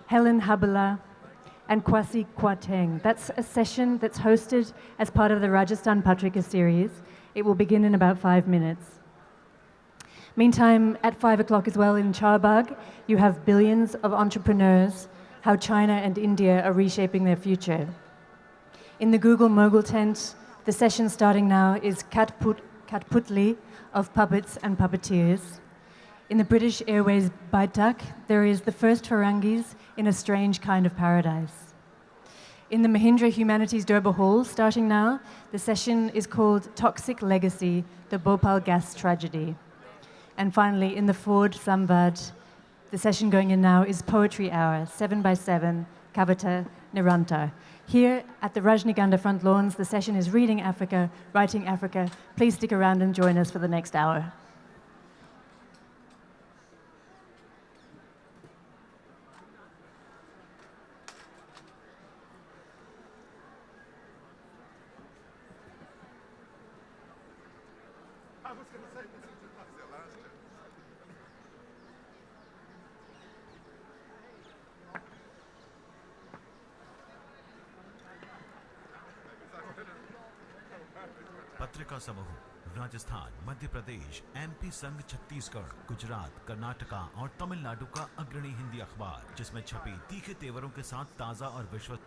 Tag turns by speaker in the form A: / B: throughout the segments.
A: Helen Habala, and Kwasi Kwarteng. That's a session that's hosted as part of the Rajasthan Patrika series. It will begin in about 5 minutes. Meantime, at 5 o'clock as well in Charbagh, you have Billions of Entrepreneurs, How China and India Are Reshaping Their Future. In the Google Mogul tent, the session starting now is Katputli of Puppets and Puppeteers. In the British Airways Baitak, there is the first Farangis in a strange kind of paradise. In the Mahindra Humanities Durbar Hall, starting now, the session is called Toxic Legacy, the Bhopal Gas Tragedy. And finally, in the Ford Samvad, the session going in now is Poetry Hour, 7 by 7, Kavita Niranta. Here at the Rajniganda front lawns, the session is Reading Africa, Writing Africa. Please stick around and join us for the next hour.
B: पत्रिका समूह Rajasthan, Madhya Pradesh, MP संघ छत्तीसगढ़, गुजरात, कर्नाटका और तमिलनाडु का अग्रणी हिंदी अखबार, जिसमें छपी तीखे तेवरों के साथ ताजा और विश्व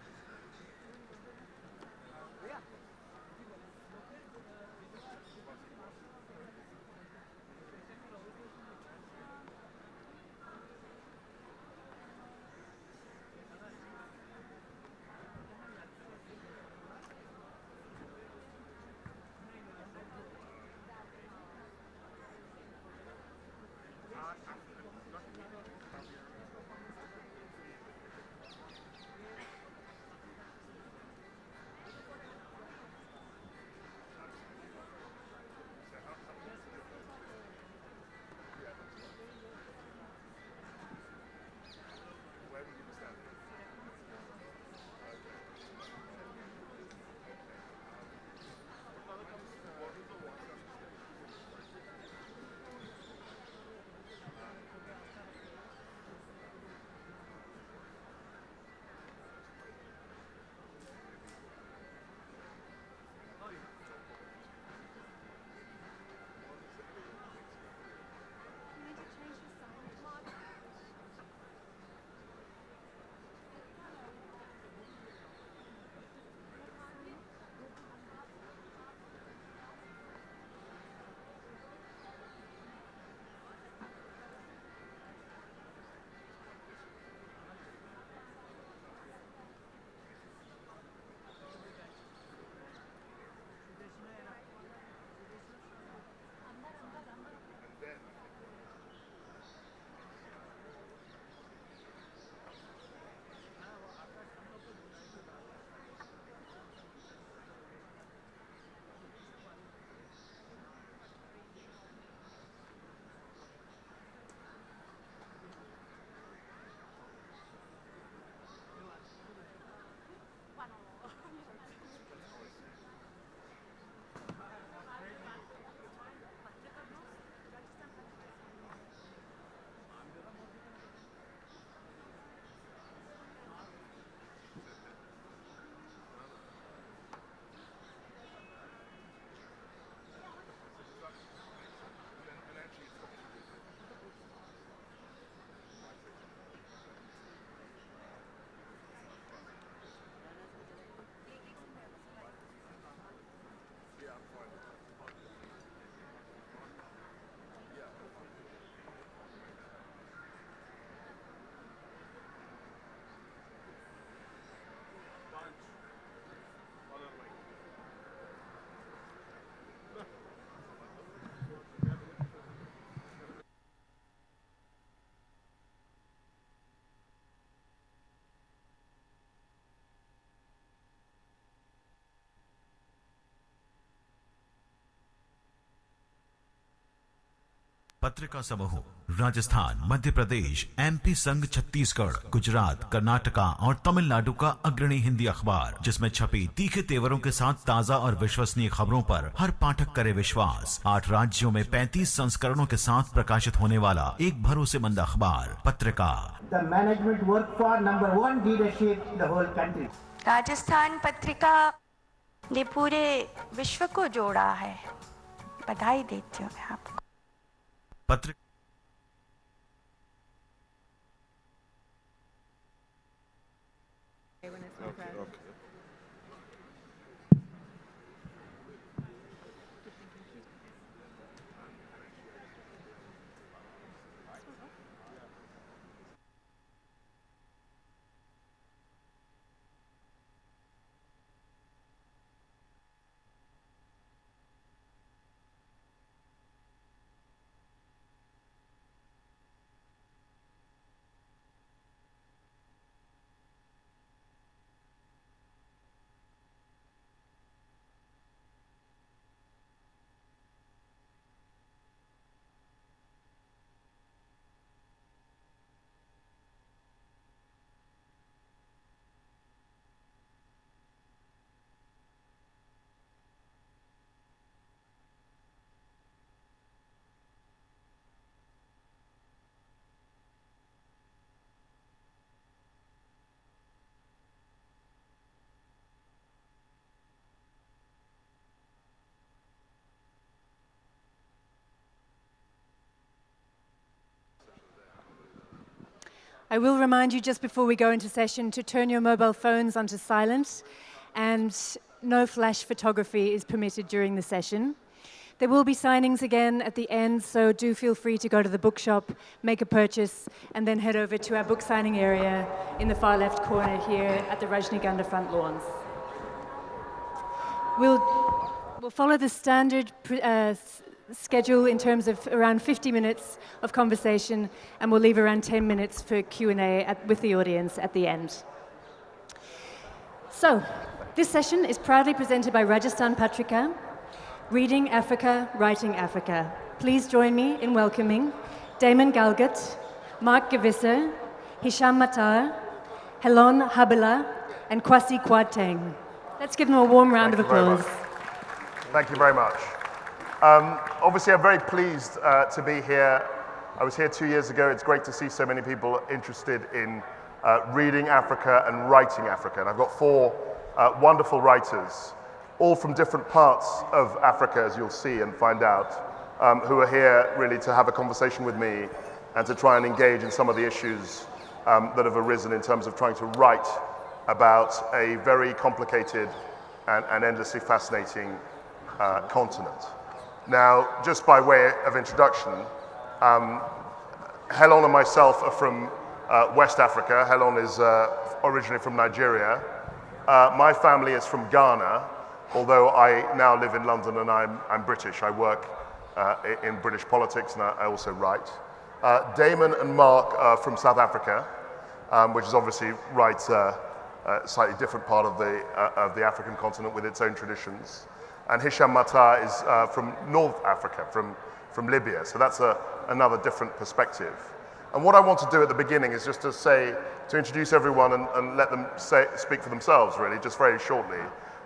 B: पत्रिका समूह राजस्थान, मध्य प्रदेश, एमपी संघ छत्तीसगढ़, गुजरात, कर्नाटका और तमिलनाडु का अग्रणी हिंदी अखबार, जिसमें छपी तीखे तेवरों के साथ ताजा और विश्वसनीय खबरों पर हर पाठक करे विश्वास। 8 राज्यों में 35 संस्करणों के साथ प्रकाशित होने वाला एक भरोसेमंद अखबार पत्रिका।
C: The management work for number one leadership in the whole country.
D: Rajasthan Patrika ने पूरे विश्व को जोड़ा है। बधाई देती हूँ मैं आपको।
B: पत्रिका
A: I will remind you just before we go into session to turn your mobile phones onto silent, and no flash photography is permitted during the session. There will be signings again at the end, so do feel free to go to the bookshop, make a purchase, and then head over to our book signing area in the far left corner here at the Rajnigandha front lawns. We'll follow the standard schedule in terms of around 50 minutes of conversation, and we'll leave around 10 minutes for Q&A with the audience at the end. So, this session is proudly presented by Rajasthan Patrika, Reading Africa, Writing Africa. Please join me in welcoming Damon Galgut, Mark Gevisser, Hisham Matar, Helon Habila, and Kwasi Kwarteng. Let's give them a warm round of applause.
E: Thank you very much. Obviously, I'm very pleased to be here. I was here 2 years ago. It's great to see so many people interested in reading Africa and writing Africa. And I've got 4 wonderful writers, all from different parts of Africa, as you'll see and find out, who are here really to have a conversation with me and to try and engage in some of the issues that have arisen in terms of trying to write about a very complicated and endlessly fascinating continent. Now, just by way of introduction, Helon and myself are from West Africa. Helon is originally from Nigeria. My family is from Ghana, although I now live in London and I'm British. I work in British politics and I also write. Damon and Mark are from South Africa, which is obviously a slightly different part of the African continent with its own traditions. And Hisham Matar is from North Africa, from Libya. So that's another different perspective. And what I want to do at the beginning is just to introduce everyone and let them speak for themselves, really, just very shortly.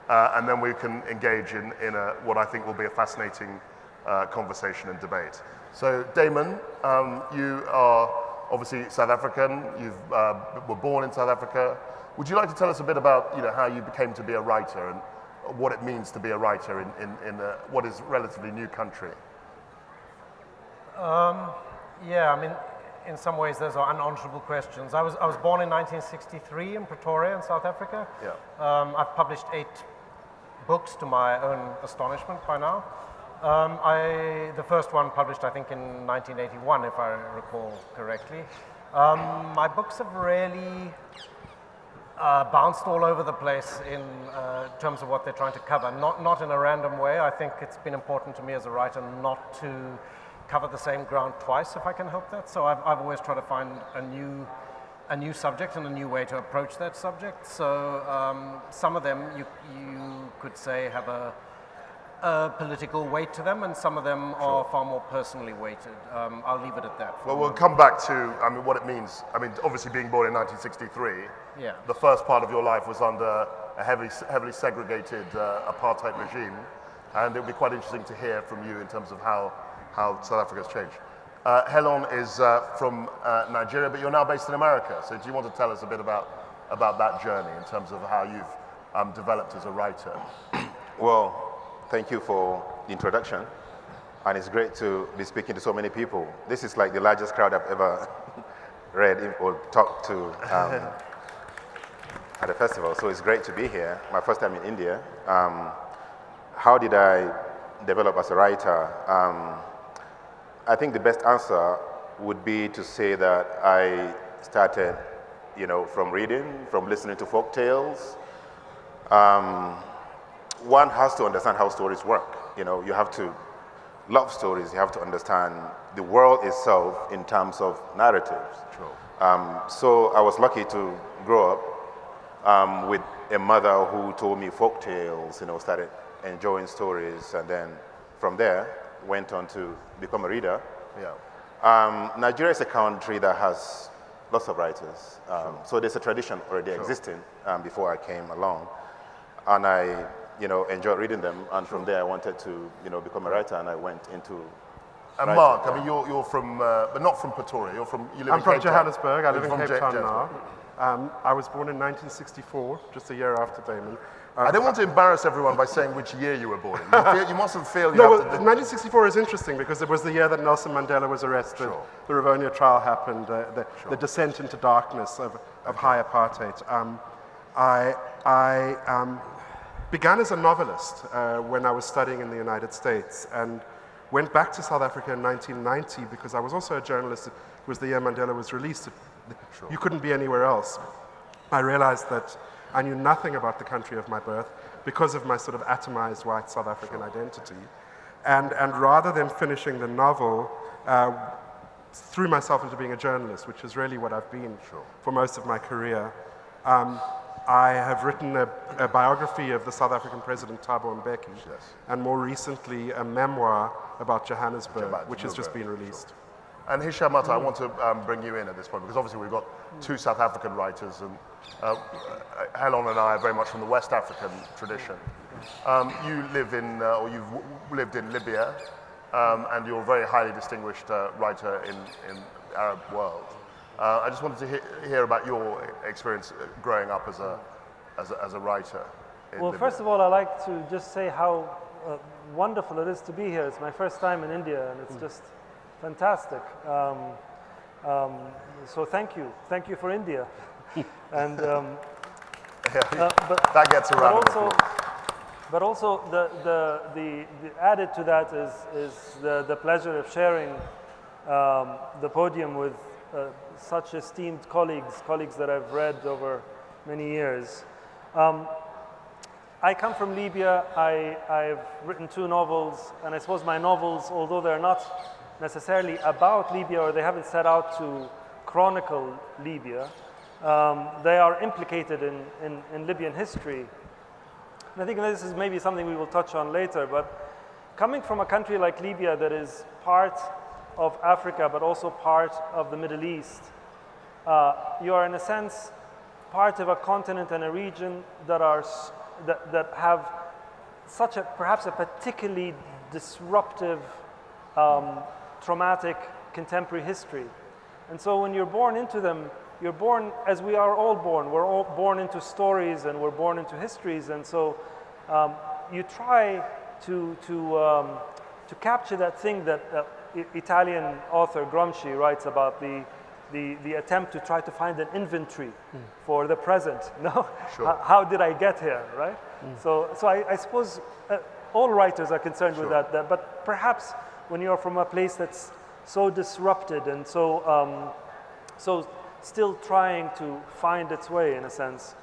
E: And then we can engage in what I think will be a fascinating conversation and debate. So Damon, you are obviously South African. You were born in South Africa. Would you like to tell us a bit about how you became to be a writer and what it means to be a writer in what is a relatively new country?
F: Yeah, I mean, in some ways those are unanswerable questions. I was born in 1963 in Pretoria in South Africa.
E: Yeah.
F: I've published 8 books to my own astonishment by now. The first one published I think in 1981 if I recall correctly. My books have really bounced all over the place in terms of what they're trying to cover. Not in a random way. I think it's been important to me as a writer not to cover the same ground twice if I can help that. So I've always tried to find a new subject and a new way to approach that subject. So some of them you could say have political weight to them, and some of them are far more personally weighted. I'll leave it at that.
E: Well, we'll come back to, I mean, what it means. I mean, obviously being born in 1963,
F: Yeah.
E: the first part of your life was under a heavily segregated apartheid regime, and it would be quite interesting to hear from you in terms of how South Africa has changed. Helon is from Nigeria, but you're now based in America. So do you want to tell us a bit about that journey in terms of how you've developed as a writer?
G: Well, thank you for the introduction, and it's great to be speaking to so many people. This is like the largest crowd I've ever read or talked to at a festival, so it's great to be here. My first time in India. How did I develop as a writer? I think the best answer would be to say that I started, from reading, from listening to folk tales. One has to understand how stories work. You have to love stories. You have to understand the world itself in terms of narratives.
E: Sure.
G: So I was lucky to grow up with a mother who told me folk tales, started enjoying stories, and then from there went on to become a reader.
E: Yeah.
G: Nigeria is a country that has lots of writers. So there's a tradition already existing before I came along. And I enjoyed reading them, and from there I wanted to become a writer, and I went into
E: And
G: writing.
E: Mark, I mean, you're from, but not from Pretoria. You live
H: I'm
E: in
H: from
E: Cape Town.
H: Johannesburg. I live
E: You're
H: in
E: from
H: Cape Town
E: Johannesburg.
H: now. I was born in 1964, just a year after Damon.
E: I don't want to embarrass everyone by saying which year you were born in. You mustn't feel you
H: No,
E: have
H: well,
E: to...
H: 1964 is interesting because it was the year that Nelson Mandela was arrested.
E: Sure.
H: The Rivonia trial happened, the descent into darkness of high apartheid. I began as a novelist when I was studying in the United States, and went back to South Africa in 1990 because I was also a journalist. It was the year Mandela was released. You couldn't be anywhere else. I realized that I knew nothing about the country of my birth because of my sort of atomized white South African identity. And rather than finishing the novel, threw myself into being a journalist, which is really what I've been for most of my career. I have written a biography of the South African president, Thabo Mbeki, and more recently a memoir about Johannesburg, which has just been released.
E: And Hisham Atta, I want to bring you in at this point, because obviously we've got two South African writers, and Helon and I are very much from the West African tradition. You live in, or you've lived in Libya, and you're a very highly distinguished writer in the Arab world. I just wanted to hear about your experience growing up as a writer in
I: Well,
E: Libya.
I: first of all, I'd like to just say how wonderful it is to be here. It's my first time in India, and it's just fantastic. So thank you. Thank you for India. And
E: that gets a round of applause.
I: But also the added to that is the pleasure of sharing the podium with such esteemed colleagues that I've read over many years. I come from Libya. I've written 2 novels, and I suppose my novels, although they're not necessarily about Libya, or they haven't set out to chronicle Libya, they are implicated in Libyan history. And I think this is maybe something we will touch on later, but coming from a country like Libya that is part of Africa, but also part of the Middle East, you are in a sense part of a continent and a region that have such perhaps a particularly disruptive, traumatic contemporary history. And so when you're born into them, you're born, as we are all born, we're all born into stories and we're born into histories, and so you try to capture that thing that Italian author Gramsci writes about, the attempt to try to find an inventory for the present. No, how did I get here, right? So I suppose all writers are concerned with that, but perhaps when you're from a place that's so disrupted and so still trying to find its way, in a sense,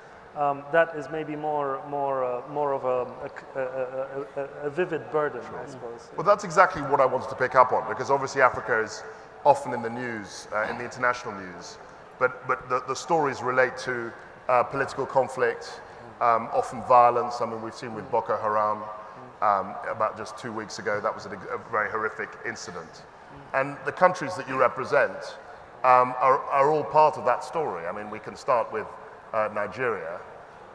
I: that is maybe more of a vivid burden, I suppose.
E: Well, that's exactly what I wanted to pick up on, because obviously Africa is often in the news, in the international news, but the stories relate to political conflict, often violence. I mean, we've seen with Boko Haram. about just 2 weeks ago. That was a very horrific incident. And the countries that you represent are all part of that story. I mean, we can start with Nigeria.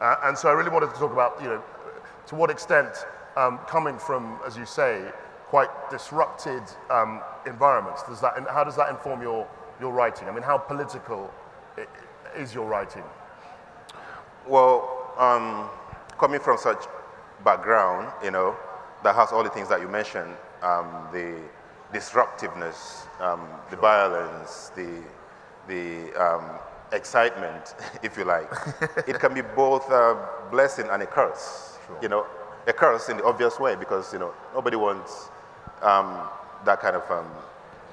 E: And so I really wanted to talk about, to what extent coming from, as you say, quite disrupted environments, how does that inform your writing? I mean, how political is your writing?
G: Well, coming from such background, that has all the things that you mentioned, the disruptiveness, the violence, the excitement, if you like. It can be both a blessing and a curse. Sure. A curse in the obvious way because nobody wants that kind of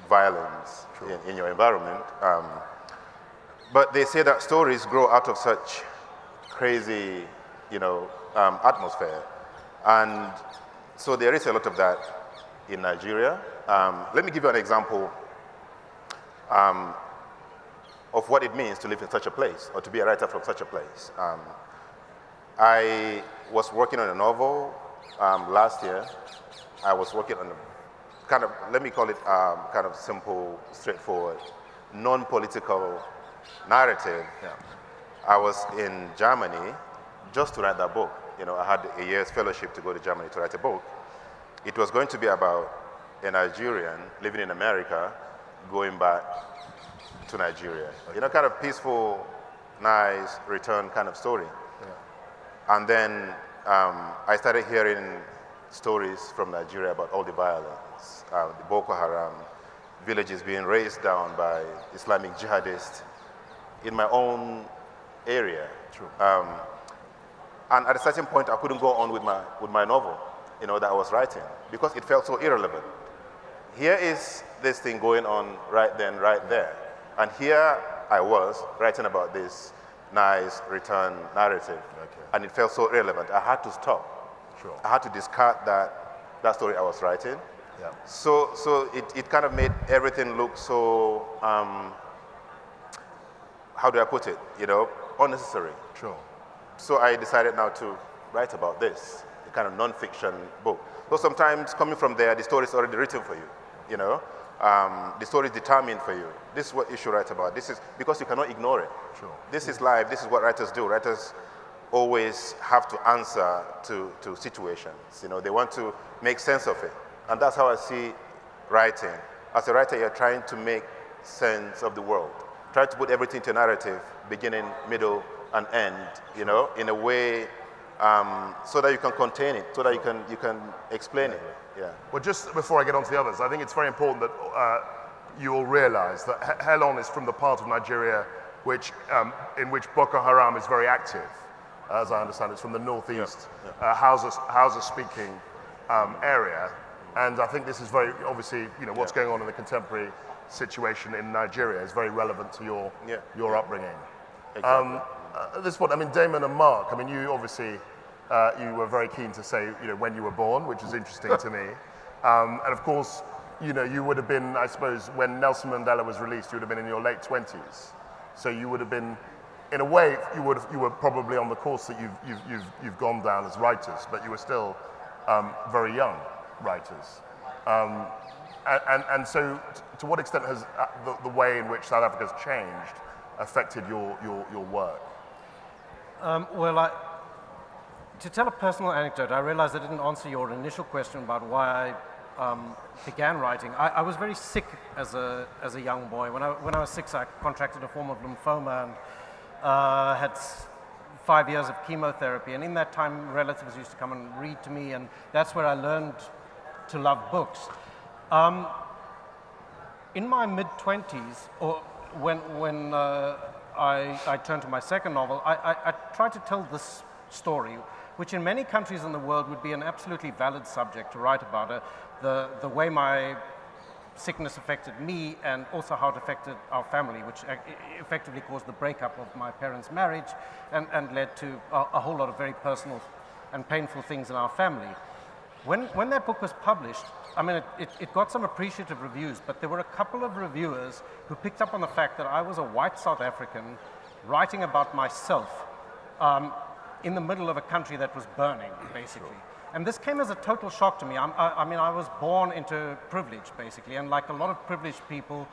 G: violence in your environment. But they say that stories grow out of such crazy, atmosphere, and so there is a lot of that in Nigeria. Let me give you an example of what it means to live in such a place or to be a writer from such a place. I was working on a novel last year. I was working on a kind of, let me call it kind of simple, straightforward, non-political narrative. Yeah. I was in Germany just to write that book. I had a year's fellowship to go to Germany to write a book. It was going to be about a Nigerian living in America going back to Nigeria. Okay. Kind of peaceful, nice return kind of story. Yeah. And then I started hearing stories from Nigeria about all the violence, the Boko Haram, villages being razed down by Islamic jihadists in my own area. True. And at a certain point, I couldn't go on with my novel, that I was writing because it felt so irrelevant. Here is this thing going on right then, right there. And here I was writing about this nice return narrative. Okay. And it felt so irrelevant. I had to stop. Sure. I had to discard that story I was writing. Yeah. So it kind of made everything look so, how do I put it, unnecessary. Sure. So I decided now to write about this, a kind of non-fiction book. So sometimes coming from there, the story is already written for you, the story is determined for you. This is what you should write about. This is, because you cannot ignore it. Sure. This is life, this is what writers do. Writers always have to answer to situations. They want to make sense of it. And that's how I see writing. As a writer, you're trying to make sense of the world. Try to put everything into a narrative, beginning, middle, and end, in a way so that you can contain it, so that you can explain it. Yeah.
E: Well, just before I get on to the others, I think it's very important that you all realize that Helon is from the part of Nigeria in which Boko Haram is very active. As I understand, it's from the northeast, Hausa-speaking area. And I think this is very, obviously, what's going on in the contemporary situation in Nigeria is very relevant to your upbringing. Exactly. At this point, Damon and Mark, you obviously, you were very keen to say, when you were born, which is interesting to me. And of course, you would have been, I suppose, when Nelson Mandela was released, you would have been in your late 20s. So you would have been, in a way, you were probably on the course that you've gone down as writers, but you were still very young writers. And so, to what extent has the way in which South Africa has changed affected your work?
F: To tell a personal anecdote, I realized I didn't answer your initial question about why I began writing. I was very sick as a young boy. When I was 6, I contracted a form of lymphoma and had 5 years of chemotherapy. And in that time, relatives used to come and read to me, and that's where I learned to love books. In my mid-20s, or when I turned to my second novel, I tried to tell this story, which in many countries in the world would be an absolutely valid subject to write about, the way my sickness affected me and also how it affected our family, which effectively caused the breakup of my parents' marriage and led to a whole lot of very personal and painful things in our family. When that book was published, it got some appreciative reviews, but there were a couple of reviewers who picked up on the fact that I was a white South African writing about myself in the middle of a country that was burning, basically. And this came as a total shock to me. I mean, I was born into privilege, basically, and like a lot of privileged people,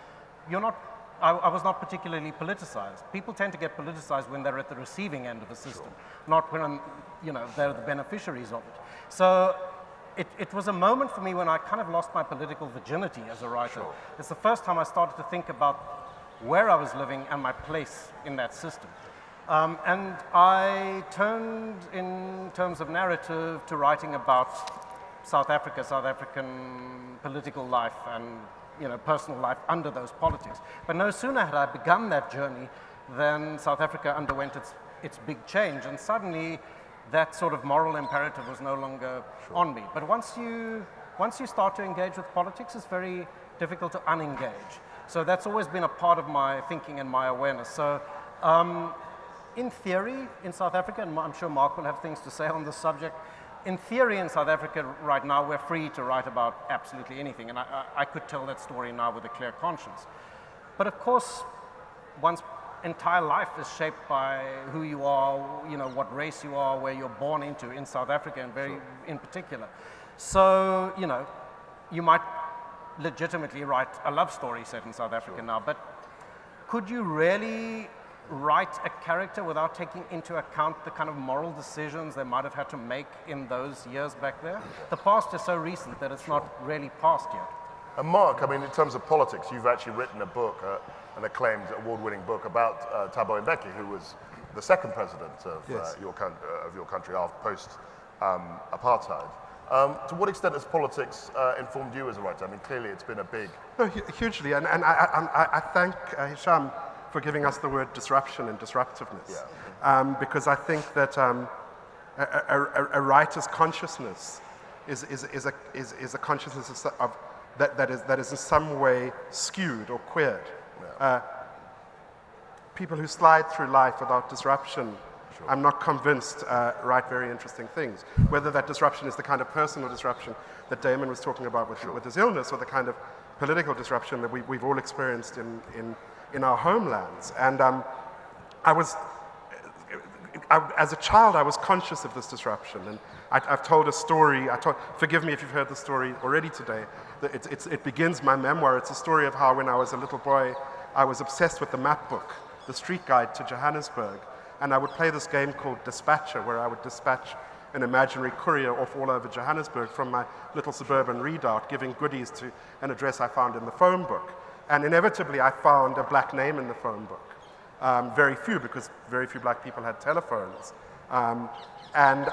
F: I was not particularly politicized. People tend to get politicized when they're at the receiving end of the system, not when, they're the beneficiaries of it. So it was a moment for me when I kind of lost my political virginity as a writer. It's the first time I started to think about where I was living and my place in that system. And I turned, in terms of narrative, to writing about South Africa, South African political life and personal life under those politics. But no sooner had I begun that journey than South Africa underwent its big change, and suddenly that sort of moral imperative was no longer on me. But once you start to engage with politics, it's very difficult to unengage. So that's always been a part of my thinking and my awareness. So in theory, in South Africa, and I'm sure Mark will have things to say on this subject, in theory in South Africa right now, we're free to write about absolutely anything, and I could tell that story now with a clear conscience. But of course, one's entire life is shaped by who you are, what race you are, where you're born into in South Africa, and very in particular. So, you might legitimately write a love story set in South Africa now, but could you really write a character without taking into account the kind of moral decisions they might have had to make in those years back there? The past is so recent that it's not really past yet.
E: And Mark, I mean, in terms of politics, you've actually written a book, an acclaimed award-winning book about Thabo Mbeki, who was the second president of your country after post-apartheid. To what extent has politics informed you as a writer? I mean, clearly it's been a big...
H: No, hugely, and I thank Hisham for giving us the word disruption and disruptiveness, because I think that a writer's consciousness is a consciousness of that is in some way skewed or queered. People who slide through life without disruption, I'm not convinced, write very interesting things. Whether that disruption is the kind of personal disruption that Damon was talking about with his illness, or the kind of political disruption that we've all experienced in our homelands. And as a child, I was conscious of this disruption. And I've told a story, forgive me if you've heard the story already today. It begins my memoir. It's a story of how when I was a little boy, I was obsessed with the map book, the street guide to Johannesburg. And I would play this game called Dispatcher, where I would dispatch an imaginary courier off all over Johannesburg from my little suburban redoubt, giving goodies to an address I found in the phone book. And inevitably, I found a black name in the phone book. Very few, because very few black people had telephones. And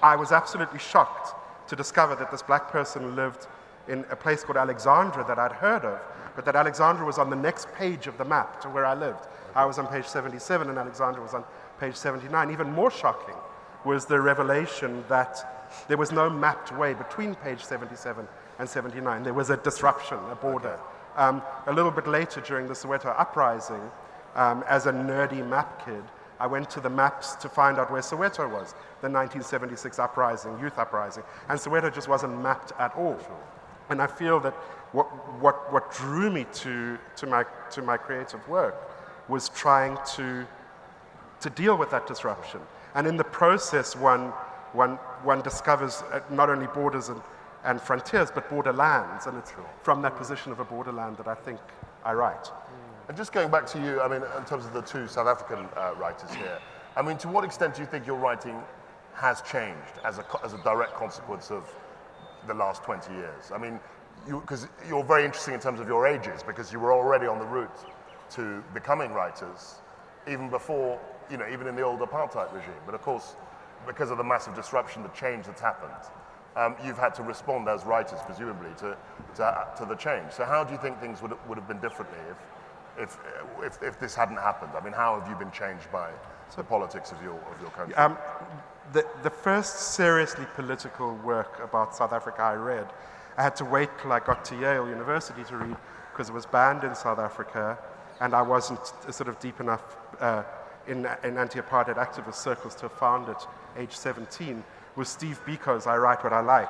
H: I was absolutely shocked to discover that this black person lived in a place called Alexandra that I'd heard of, but that Alexandra was on the next page of the map to where I lived. I was on page 77 and Alexandra was on page 79. Even more shocking was the revelation that there was no mapped way between page 77 and 79. There was a disruption, a border. A little bit later during the Soweto uprising, as a nerdy map kid, I went to the maps to find out where Soweto was, the 1976 uprising, youth uprising, and Soweto just wasn't mapped at all. And I feel that what drew me to my creative work was trying to deal with that disruption. And in the process, one discovers not only borders and frontiers, but borderlands, and it's from that position of a borderland that I think I write.
E: And just going back to you, I mean, in terms of the two South African writers here, I mean, to what extent do you think your writing has changed as a direct consequence of the last 20 years? I mean, because you're very interesting in terms of your ages, because you were already on the route to becoming writers, even before, even in the old apartheid regime. But of course, because of the massive disruption, the change that's happened, you've had to respond as writers, presumably, to the change. So how do you think things would have been differently if this hadn't happened? I mean, how have you been changed by the politics of your country?
H: The first seriously political work about South Africa I read, I had to wait till I got to Yale University to read, because it was banned in South Africa, and I wasn't sort of deep enough in anti-apartheid activist circles to have found it, age 17, was Steve Biko's I Write What I Like.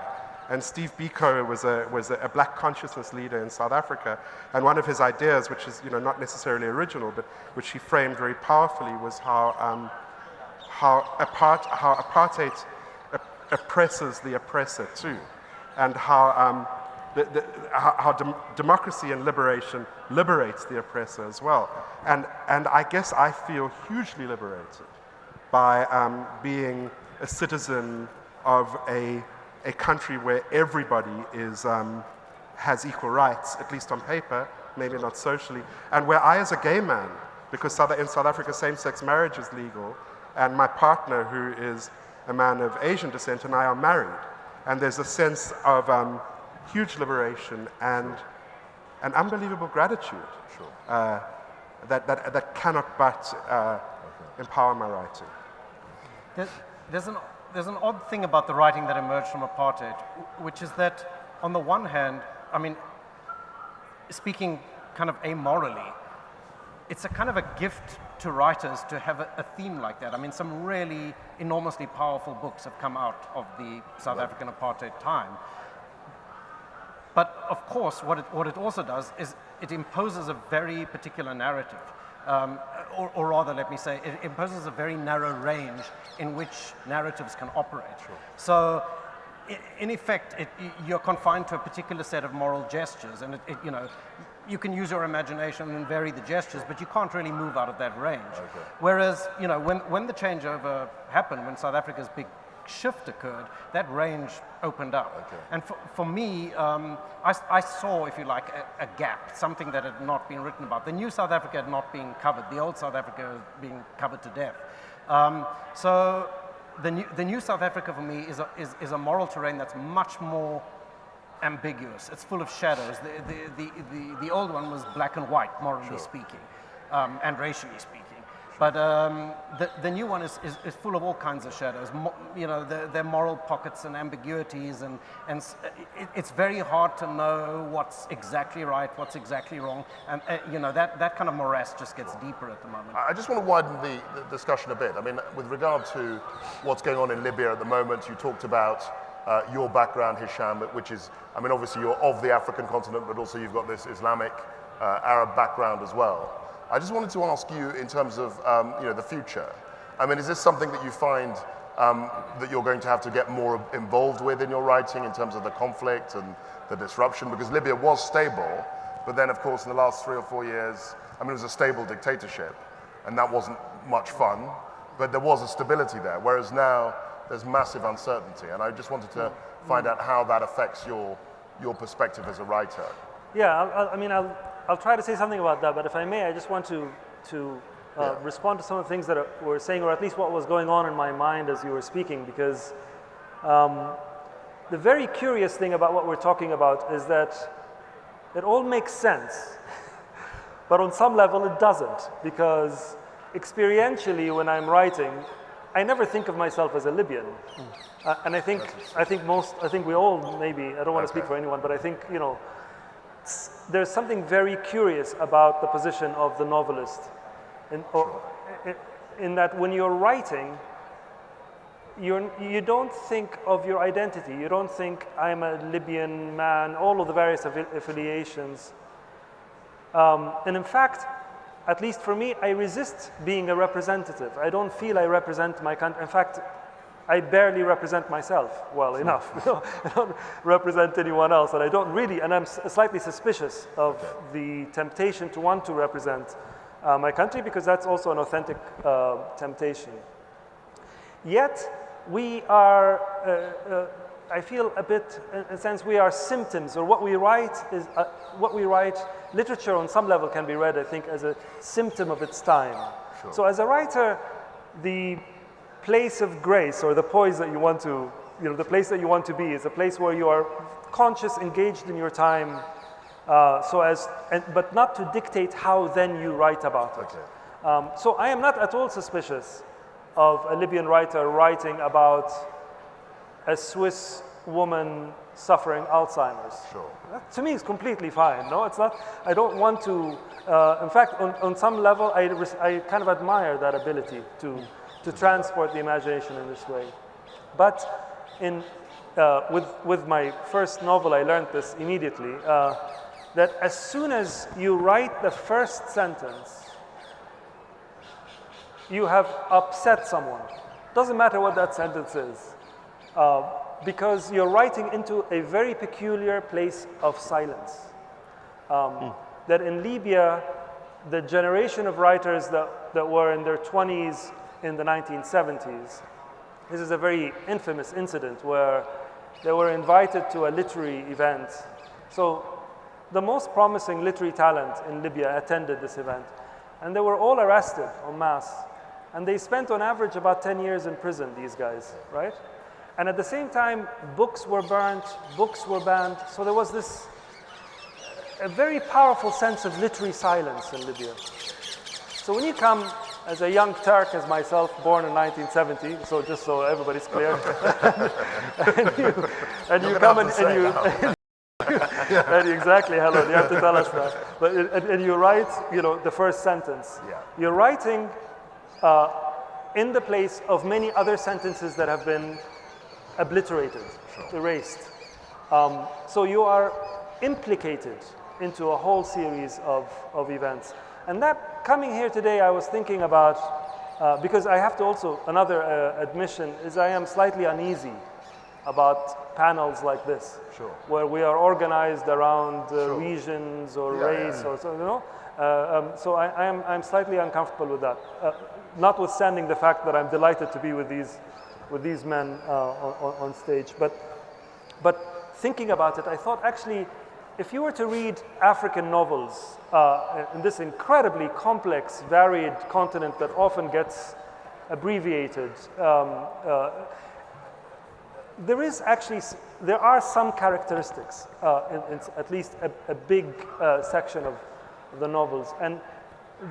H: And Steve Biko was a black consciousness leader in South Africa, and one of his ideas, which is not necessarily original, but which he framed very powerfully, was how oppresses the oppressor too, and how, democracy and liberation liberates the oppressor as well. And I guess I feel hugely liberated by being a citizen of a country where everybody has equal rights, at least on paper, maybe not socially, and where I, as a gay man, because in South Africa same-sex marriage is legal, and my partner, who is a man of Asian descent, and I are married, and there's a sense of huge liberation and an unbelievable gratitude that cannot but empower my writing.
F: There's an odd thing about the writing that emerged from apartheid, which is that, on the one hand, I mean, speaking kind of amorally, it's a kind of a gift to writers to have a theme like that. I mean, some really enormously powerful books have come out of the South African apartheid time. But of course, what it also does is it imposes a very particular narrative. Or rather, let me say, it imposes a very narrow range in which narratives can operate. Sure. So, in effect, you're confined to a particular set of moral gestures, and you can use your imagination and vary the gestures, but you can't really move out of that range. Okay. Whereas, when the changeover happened, when South Africa's big shift occurred, that range opened up. Okay. And for me, I saw, if you like, a gap, something that had not been written about. The new South Africa had not been covered. The old South Africa was being covered to death. So the new South Africa for me is a moral terrain that's much more ambiguous. It's full of shadows. The old one was black and white, morally speaking, and racially speaking. But the new one is full of all kinds of shadows. There are moral pockets and ambiguities, and it's very hard to know what's exactly right, what's exactly wrong, and that kind of morass just gets deeper at the moment.
E: I just want to widen the discussion a bit. I mean, with regard to what's going on in Libya at the moment, you talked about your background, Hisham, which is, I mean, obviously you're of the African continent, but also you've got this Islamic, Arab background as well. I just wanted to ask you in terms of the future. I mean, is this something that you find that you're going to have to get more involved with in your writing in terms of the conflict and the disruption? Because Libya was stable, but then of course in the last 3 or 4 years, I mean, it was a stable dictatorship, and that wasn't much fun, but there was a stability there, whereas now there's massive uncertainty, and I just wanted to find out how that affects your perspective as a writer.
I: Yeah, I'll try to say something about that, but if I may, I just want to respond to some of the things that we're saying, or at least what was going on in my mind as you were speaking, because the very curious thing about what we're talking about is that it all makes sense, but on some level it doesn't, because experientially when I'm writing, I never think of myself as a Libyan, and I think we all, maybe, I don't want to speak for anyone, but I think, there's something very curious about the position of the novelist, in that when you're writing, you don't think of your identity. You don't think, I'm a Libyan man, all of the various affiliations. And in fact, at least for me, I resist being a representative. I don't feel I represent my country. In fact, I barely represent myself well enough. I don't represent anyone else, and I don't really, and I'm slightly suspicious of the temptation to want to represent my country, because that's also an authentic temptation. Yet, we are, I feel a bit, in a sense, we are symptoms, or what we write is, literature on some level can be read, I think, as a symptom of its time. Sure. So as a writer, the place of grace, or the poise that you want to, the place that you want to be, is a place where you are conscious, engaged in your time, but not to dictate how then you write about it. Okay. So I am not at all suspicious of a Libyan writer writing about a Swiss woman suffering Alzheimer's. Sure. That, to me, is completely fine. No, it's not. I don't want to. In fact, on some level, I kind of admire that ability to transport the imagination in this way. But with my first novel, I learned this immediately, that as soon as you write the first sentence, you have upset someone. Doesn't matter what that sentence is. because you're writing into a very peculiar place of silence. That in Libya, the generation of writers that were in their 20s in the 1970s, this is a very infamous incident where they were invited to a literary event. So the most promising literary talent in Libya attended this event, and they were all arrested en masse. And they spent on average about 10 years in prison, these guys, right? And at the same time, books were burnt, books were banned. So there was this a very powerful sense of literary silence in Libya. So when you come as a young Turk, as myself, born in 1970, so just so everybody's clear, and you come and you and exactly, hello, you have to tell us that. But and you write, the first sentence.
E: Yeah.
I: You're writing in the place of many other sentences that have been obliterated, erased. So you are implicated into a whole series of events. And that, coming here today, I was thinking about, because I have to also, another admission is I am slightly uneasy about panels like this, where we are organized around regions or race or so, so I'm slightly uncomfortable with that, notwithstanding the fact that I'm delighted to be with these men on stage. But thinking about it, I thought actually, if you were to read African novels in this incredibly complex, varied continent that often gets abbreviated, there are some characteristics in at least a big section of the novels, and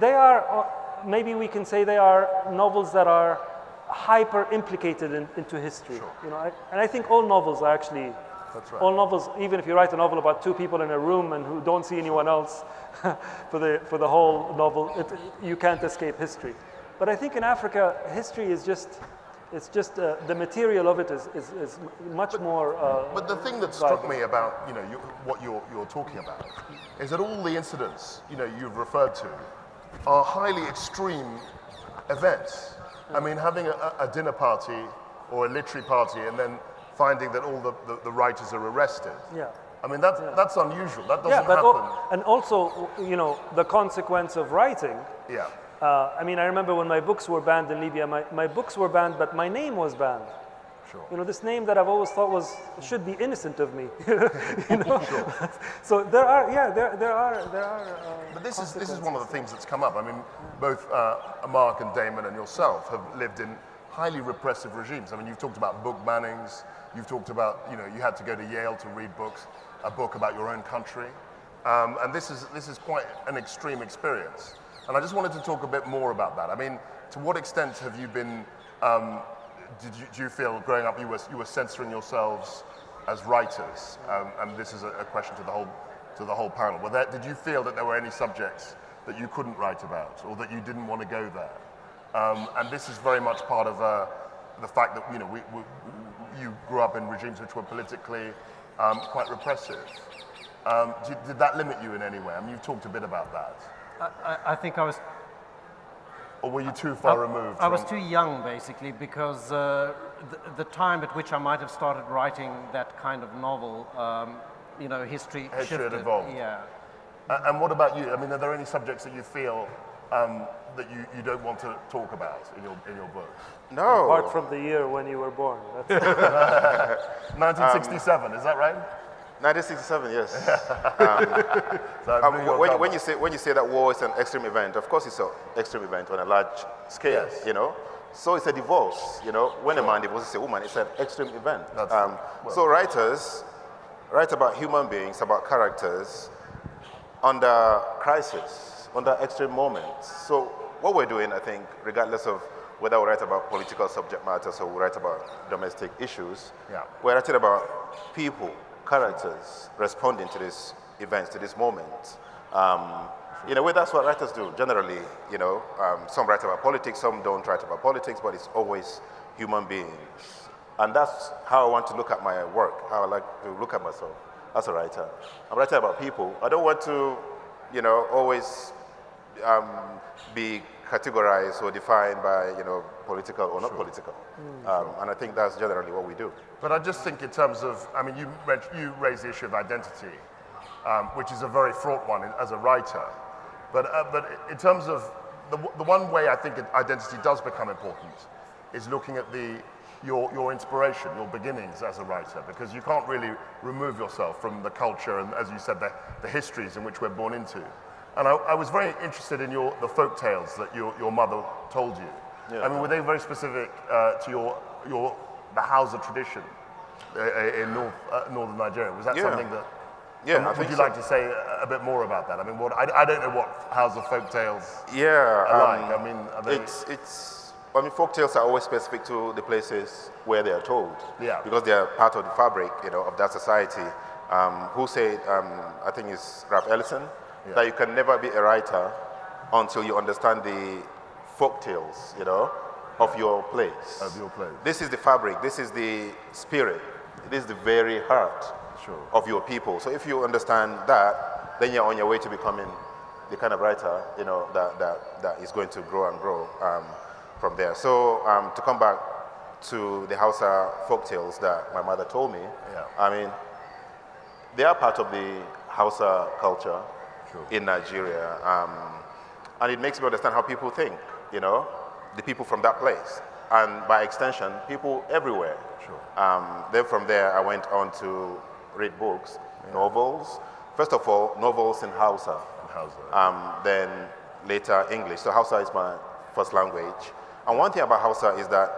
I: they are, maybe we can say they are novels that are hyper implicated into history. And I think all novels are actually.
E: That's right.
I: All novels, even if you write a novel about two people in a room and who don't see anyone else for the whole novel, you can't escape history. But I think in Africa, history is just the material of it is much more.
E: But the thing that struck me about what you're talking about is that all the incidents you've referred to are highly extreme events. I mean, having a dinner party or a literary party and then finding that all the writers are arrested.
I: Yeah.
E: I mean, that's unusual. That doesn't happen.
I: And also, the consequence of writing.
E: Yeah.
I: I mean, I remember when my books were banned in Libya, my books were banned, but my name was banned.
E: Sure.
I: This name that I've always thought should be innocent of me. Sure. So there are.
E: But this is one of the things that's come up. I mean, both Mark and Damon and yourself have lived in highly repressive regimes. I mean, you've talked about book bannings. You've talked about, you had to go to Yale to read a book about your own country. And this is quite an extreme experience. And I just wanted to talk a bit more about that. I mean, to what extent have you been, do you feel growing up you were censoring yourselves as writers? And this is a question to the whole panel. Did you feel that there were any subjects that you couldn't write about or that you didn't want to go there? And this is very much part of the fact that you grew up in regimes which were politically quite repressive. Did that limit you in any way? I mean, you've talked a bit about that.
F: I think I was.
E: Or were you too far removed?
F: I was too young, basically, because the time at which I might have started writing that kind of novel, history shifted.
E: Evolved.
F: Yeah.
E: And what about you? I mean, are there any subjects that you feel that you don't want to talk about in your book?
G: No.
I: Apart from the year when you were born.
E: 1967, is that right?
G: 1967, yes. When you say that war is an extreme event, of course it's an extreme event on a large scale,
E: Yes.
G: So it's a divorce, when a man divorces a woman, it's an extreme event. So writers write about human beings, about characters under crisis, under extreme moments. So what we're doing, I think, regardless of whether we write about political subject matters or we write about domestic issues, we're writing about people, characters responding to these events, to this moment. In a way, that's what writers do. Generally, some write about politics, some don't write about politics, but it's always human beings. And that's how I want to look at my work, how I like to look at myself as a writer. I'm writing about people. I don't want to, always be categorized or defined by, political or not political. And I think that's generally what we do.
E: But I just think in terms of, I mean, you raised the issue of identity, which is a very fraught one as a writer. But in terms of the one way I think identity does become important is looking at your inspiration, your beginnings as a writer, because you can't really remove yourself from the culture and, as you said, the histories in which we're born into. And I was very interested in the folk tales that your mother told you.
G: Yeah.
E: I mean, were they very specific to the Hausa tradition in northern Nigeria? Was that something that?
G: Yeah.
E: Would you like to say a bit more about that? I mean, I don't know what Hausa folk tales
G: Yeah,
E: are like. I mean, are they...
G: I mean, folk tales are always specific to the places where they are told.
E: Yeah.
G: Because they are part of the fabric, of that society. Who said? I think it's Ralph Ellison. Yeah. That you can never be a writer until you understand the folk tales, of your place.
E: Of your place.
G: This is the fabric. This is the spirit. This is the very heart of your people. So if you understand that, then you're on your way to becoming the kind of writer, that is going to grow and grow from there. So to come back to the Hausa folk tales that my mother told me, I mean, they are part of the Hausa culture in Nigeria. And it makes me understand how people think, the people from that place. And by extension, people everywhere. Then from there, I went on to read books, novels. First of all, novels in Hausa. Then later English. So Hausa is my first language. And one thing about Hausa is that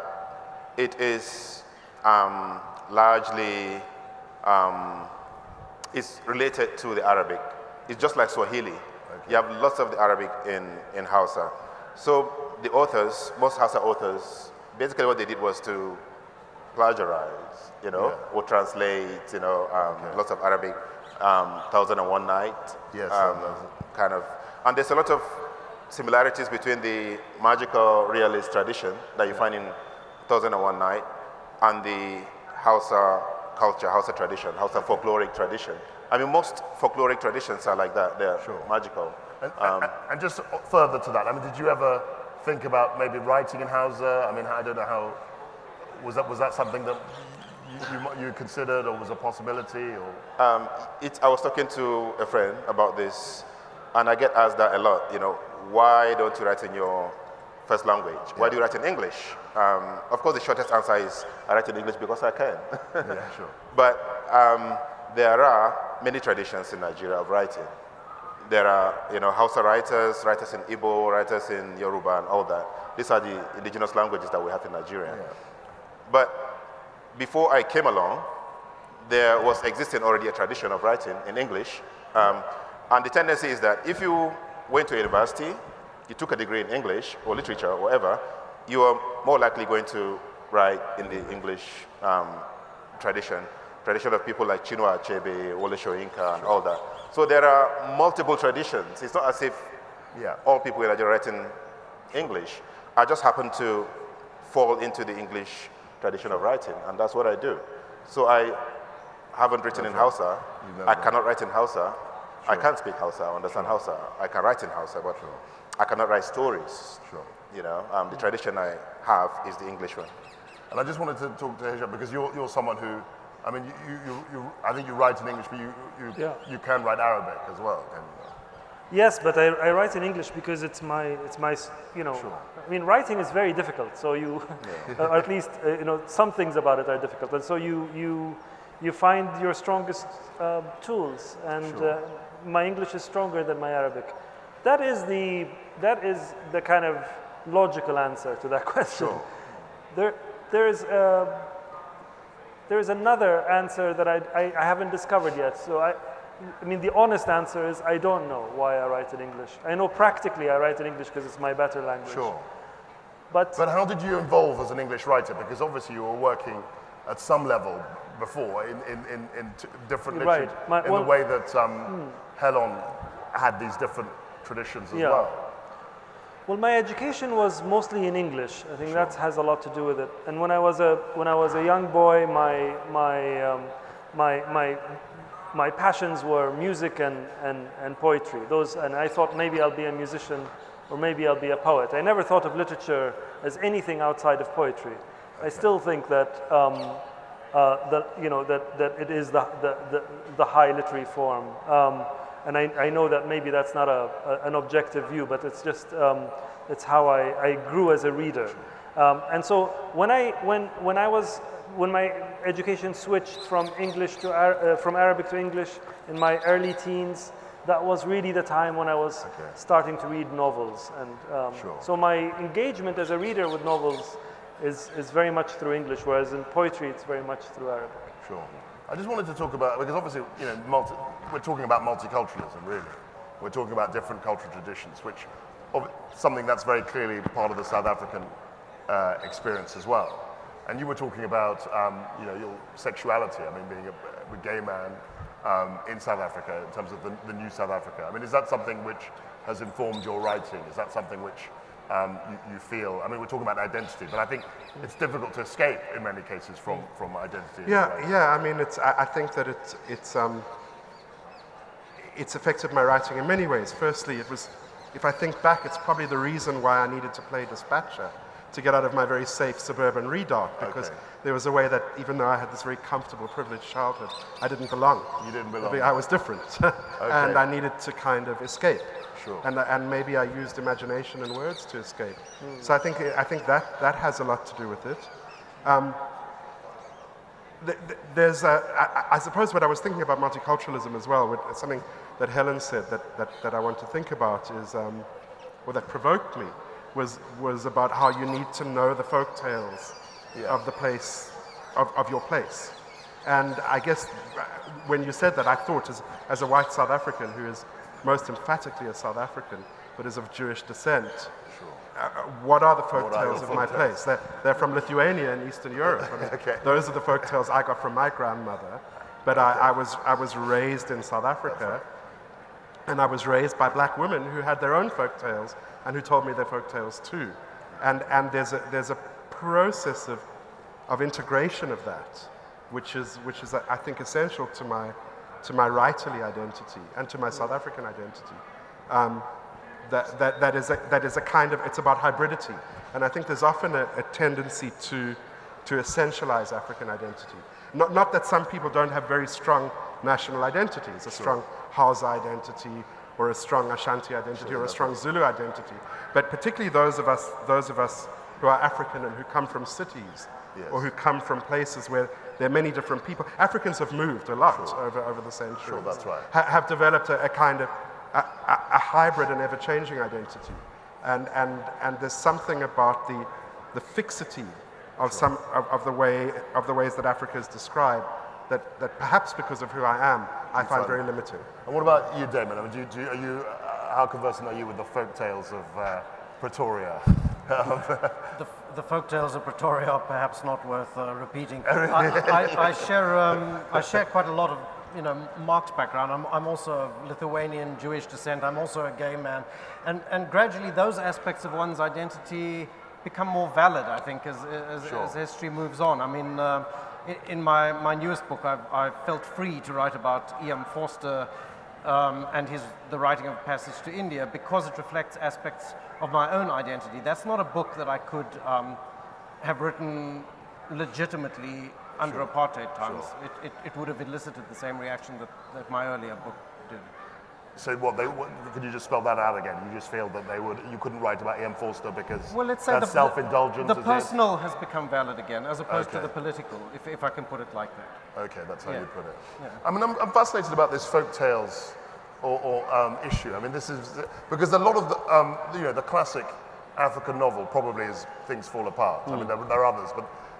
G: it is largely, it's related to the Arabic. It's just like Swahili. Okay. You have lots of the Arabic in Hausa. So the authors, most Hausa authors, basically what they did was to plagiarize, or translate, lots of Arabic, 1001 Night,
E: yes,
G: kind of. And there's a lot of similarities between the magical realist tradition that you find in 1001 Night and the Hausa culture, Hausa tradition, Hausa folkloric tradition. I mean, most folkloric traditions are like that. They're magical.
E: And just further to that, I mean, did you ever think about maybe writing in Hausa? I mean, I don't know how, was that something that you considered or was a possibility? Or?
G: I was talking to a friend about this, and I get asked that a lot, why don't you write in your first language? Why do you write in English? Of course, the shortest answer is I write in English because I can. But there are many traditions in Nigeria of writing. There are, Hausa writers in Igbo, writers in Yoruba, and all that. These are the indigenous languages that we have in Nigeria. But before I came along, there was existing already a tradition of writing in English. And the tendency is that if you went to university, you took a degree in English or literature or whatever, you are more likely going to write in the English tradition of people like Chinua Achebe, Wole Soyinka, and all that. So there are multiple traditions. It's not as if all people in Nigeria write in English. I just happen to fall into the English tradition of writing, and that's what I do. So I haven't written in Hausa. I cannot write in Hausa. I can't speak Hausa, understand Hausa. I can write in Hausa, but I cannot write stories. The tradition I have is the English one.
E: And I just wanted to talk to Hijab because you're someone who, I mean, I think you write in English, but you can write Arabic as well.
I: Yes, but I write in English because it's my I mean, writing is very difficult. So you, or at least some things about it are difficult, and so you find your strongest tools, and my English is stronger than my Arabic. That is the kind of logical answer to that question. There is another answer that I haven't discovered yet. So I mean, the honest answer is I don't know why I write in English. I know practically I write in English because it's my better language. But
E: how did you evolve as an English writer? Because obviously you were working at some level before in different literature, the way that Helon had these different traditions as well.
I: Well, my education was mostly in English. I think that has a lot to do with it. And when I was a young boy, my passions were music and poetry. And I thought maybe I'll be a musician or maybe I'll be a poet. I never thought of literature as anything outside of poetry. I still think that that it is the high literary form, and I know that maybe that's not an objective view, but it's just it's how I grew as a reader. And so when my education switched from English to from Arabic to English in my early teens, that was really the time when I was starting to read novels. And so my engagement as a reader with novels is very much through English, whereas in poetry it's very much through Arabic.
E: Sure. I just wanted to talk about, because obviously, we're talking about multiculturalism, really. We're talking about different cultural traditions, which something that's very clearly part of the South African experience as well. And you were talking about, your sexuality. I mean, being a gay man in South Africa, in terms of the new South Africa. I mean, is that something which has informed your writing? Is that something which you feel? I mean, we're talking about identity, but I think it's difficult to escape in many cases from identity.
H: Yeah. I mean, I think that it's affected my writing in many ways. Firstly, if I think back, it's probably the reason why I needed to play dispatcher, to get out of my very safe suburban redark, because there was a way that even though I had this very comfortable, privileged childhood, I didn't belong.
E: You didn't belong.
H: I was different, and I needed to kind of escape.
E: Sure.
H: And maybe I used imagination and words to escape. So I think that has a lot to do with it. I suppose what I was thinking about multiculturalism as well, something that Helen said that I want to think about is, or that provoked me, was about how you need to know the folk tales of the place, of your place. And I guess when you said that, I thought as a white South African who is most emphatically a South African, but is of Jewish descent, what are the folk tales of my place? They're from Lithuania and Eastern Europe. I mean, those are the folk tales I got from my grandmother, but I was raised in South Africa, and I was raised by black women who had their own folk tales and who told me their folk tales too. And there's a process of integration of that, which is I think essential to my writerly identity and to my South African identity. That is a kind of, it's about hybridity. And I think there's often a tendency to essentialize African identity. Not that some people don't have very strong national identities, a strong Hausa identity, or a strong Ashanti identity, or a strong Zulu identity, but particularly those of us who are African and who come from cities, or who come from places where there are many different people. Africans have moved a lot over the centuries.
E: Sure, that's right.
H: Have developed a kind of a hybrid and ever-changing identity, and there's something about the fixity of some of the ways that Africa is described that perhaps because of who I am, I find very limiting.
E: And what about you, Damon? I mean, how conversant are you with the folk tales of Pretoria?
F: The folk tales of Pretoria are perhaps not worth repeating. I share quite a lot of Mark's background. I'm also of Lithuanian Jewish descent. I'm also a gay man, and gradually those aspects of one's identity become more valid, I think, as history moves on. I mean, in my newest book, I felt free to write about E.M. Forster and the writing of Passage to India, because it reflects aspects of my own identity. That's not a book that I could have written legitimately under apartheid times. It would have elicited the same reaction that my earlier book did.
E: So could you just spell that out again? You just feel that you couldn't write about E.M. Forster because that's self-indulgence?
F: The personal has become valid again, as opposed to the political, if I can put it like that.
E: Okay, that's how you put it.
F: Yeah.
E: I mean, I'm fascinated about this folk tales or issue. I mean, this is because a lot of the classic African novel probably is Things Fall Apart. I mean, there are others,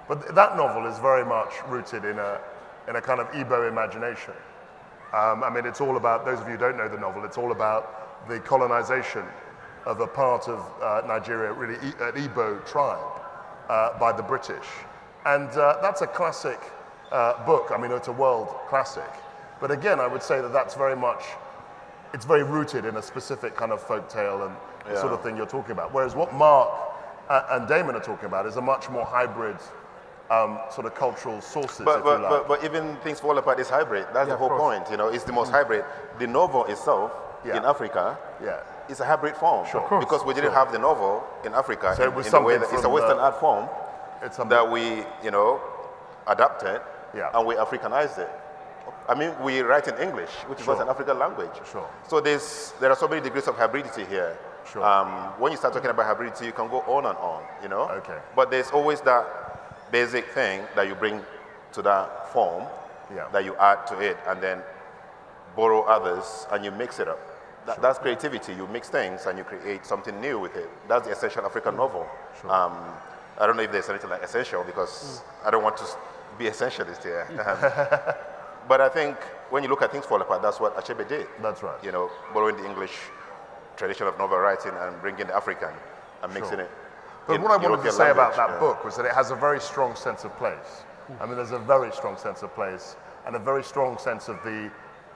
E: but that novel is very much rooted in a kind of Igbo imagination. I mean, it's all about, those of you who don't know the novel, it's all about the colonization of a part of Nigeria, really an Igbo tribe, by the British. And that's a classic book. I mean, it's a world classic. But again, I would say that's very much, it's very rooted in a specific kind of folk tale and the sort of thing you're talking about. Whereas what Mark and Damon are talking about is a much more hybrid sort of cultural sources, if you like.
G: But even Things Fall Apart is hybrid. That's the whole point. It's the most hybrid. The novel itself in Africa, it's a hybrid form.
E: Sure. Of course,
G: because we didn't have the novel in Africa
E: So it was
G: in the way
E: something
G: that it's a
E: from
G: Western art form
E: It's something.
G: that we, adapted and we Africanized it. I mean, we write in English, which is an African language.
E: Sure.
G: So there are so many degrees of hybridity here.
E: Sure.
G: When you start talking about hybridity, you can go on and on,
E: Okay.
G: But there's always that basic thing that you bring to that form, that you add to it, and then borrow others, and you mix it up. That's creativity. You mix things, and you create something new with it. That's the essential African novel.
E: Sure.
G: I don't know if there's anything like essential, because I don't want to be essentialist here. But I think when you look at Things Fall Apart, that's what Achebe did.
E: That's right.
G: Borrowing the English tradition of novel writing and bringing the African and mixing it.
E: But what I wanted to say about that book was that it has a very strong sense of place. I mean, there's a very strong sense of place and a very strong sense of the,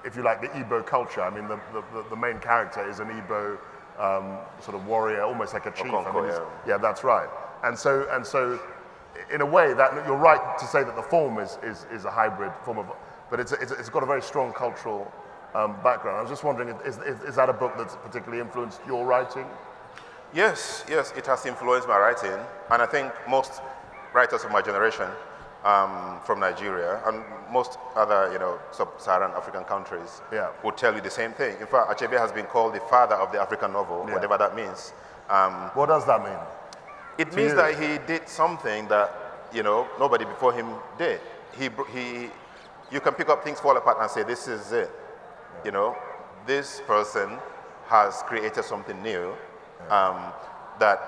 E: if you like, the Igbo culture. I mean, the main character is an Igbo sort of warrior, almost like a chief.
G: Okonkwo,
E: yeah, that's right. And so, in a way, that you're right to say that the form is a hybrid form of, but it's got a very strong cultural background. I was just wondering, is that a book that's particularly influenced your writing?
G: Yes, it has influenced my writing, and I think most writers of my generation from Nigeria and most other, sub-Saharan African countries would tell you the same thing. In fact, Achebe has been called the father of the African novel, whatever that means.
E: What does that mean?
G: It means that he did something that, nobody before him did. You can pick up Things Fall Apart and say, this is it. This person has created something new that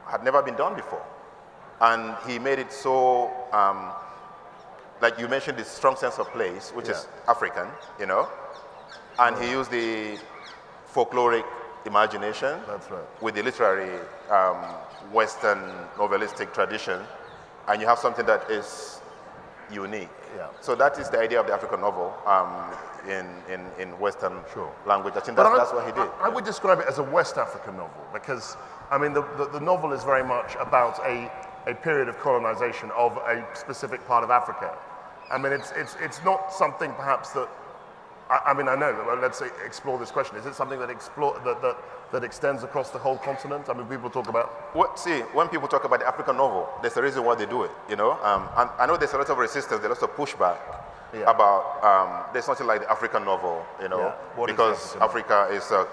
G: had never been done before. And he made it so, like you mentioned, this strong sense of place, which is African, and he used the folkloric imagination with the literary Western novelistic tradition, and you have something that is unique. So that is the idea of the African novel in Western language. I think that's what he did.
E: I would describe it as a West African novel because, I mean, the novel is very much about a period of colonization of a specific part of Africa. I mean, it's not something perhaps that, I mean, I know, but let's explore this question. Is it something that extends across the whole continent? I mean, people talk about...
G: When people talk about the African novel, there's a reason why they do it, And I know there's a lot of resistance, there's a lot of pushback about, there's nothing like the African novel, because Africa is a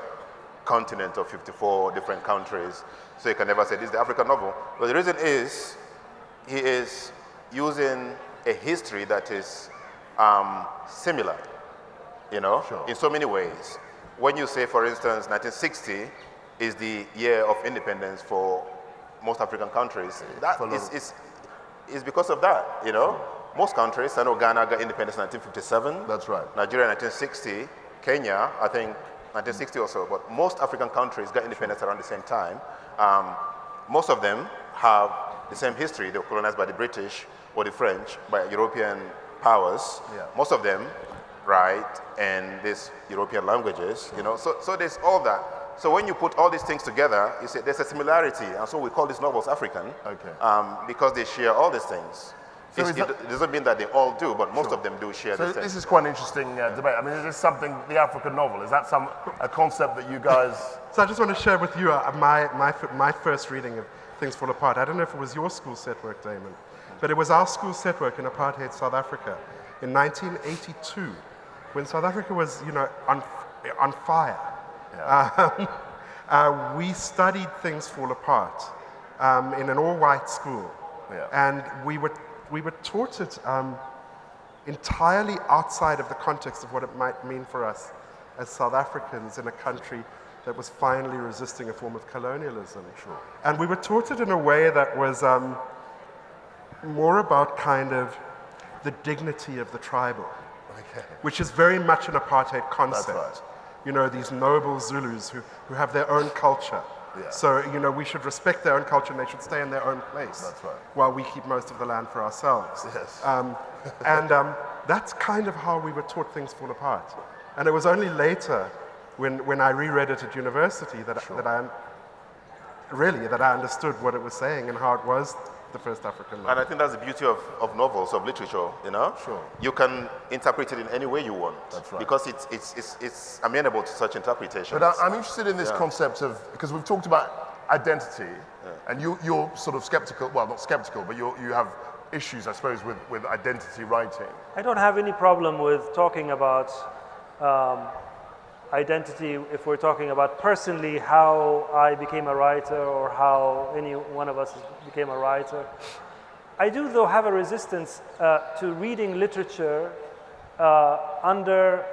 G: continent of 54 different countries, so you can never say this is the African novel. But the reason is, he is using a history that is similar, in so many ways. When you say, for instance, 1960 is the year of independence for most African countries, that is because of that, Most countries, I know Ghana got independence in 1957.
E: That's right.
G: Nigeria 1960, Kenya, I think 1960 or so, but most African countries got independence around the same time. Most of them have the same history. They were colonized by the British or the French, by European powers. Most of them write in these European languages, so there's all that. So when you put all these things together, you say there's a similarity, and so we call these novels African, because they share all these things. So it doesn't mean that they all do, but most of them do share the same.
E: So this is quite an interesting debate. I mean, is this something, the African novel, is that a concept that you guys...
H: So I just want to share with you my first reading of Things Fall Apart. I don't know if it was your school set work, Damon, but it was our school set work in apartheid South Africa in 1982, when South Africa was, on fire. We studied Things Fall Apart in an all-white school, and we were taught it entirely outside of the context of what it might mean for us as South Africans in a country that was finally resisting a form of colonialism. And we were taught it in a way that was more about kind of the dignity of the tribal, which is very much an apartheid concept. These noble Zulus who have their own culture. So, we should respect their own culture and they should stay in their own place while we keep most of the land for ourselves. That's kind of how we were taught Things Fall Apart. And it was only later when I reread it at university that I understood what it was saying and how it was the first African
G: And
H: novel.
G: I think that's the beauty of novels, of literature, you know?
E: Sure.
G: You can interpret it in any way you want.
E: That's right.
G: Because it's amenable to such interpretations.
E: But I'm interested in this
G: Yeah.
E: concept of, because we've talked about identity, and you're sort of skeptical, well, not skeptical, but you have issues, I suppose, with identity writing.
I: I don't have any problem with talking about identity if we're talking about personally how I became a writer or how any one of us became a writer. I do, though, have a resistance to reading literature under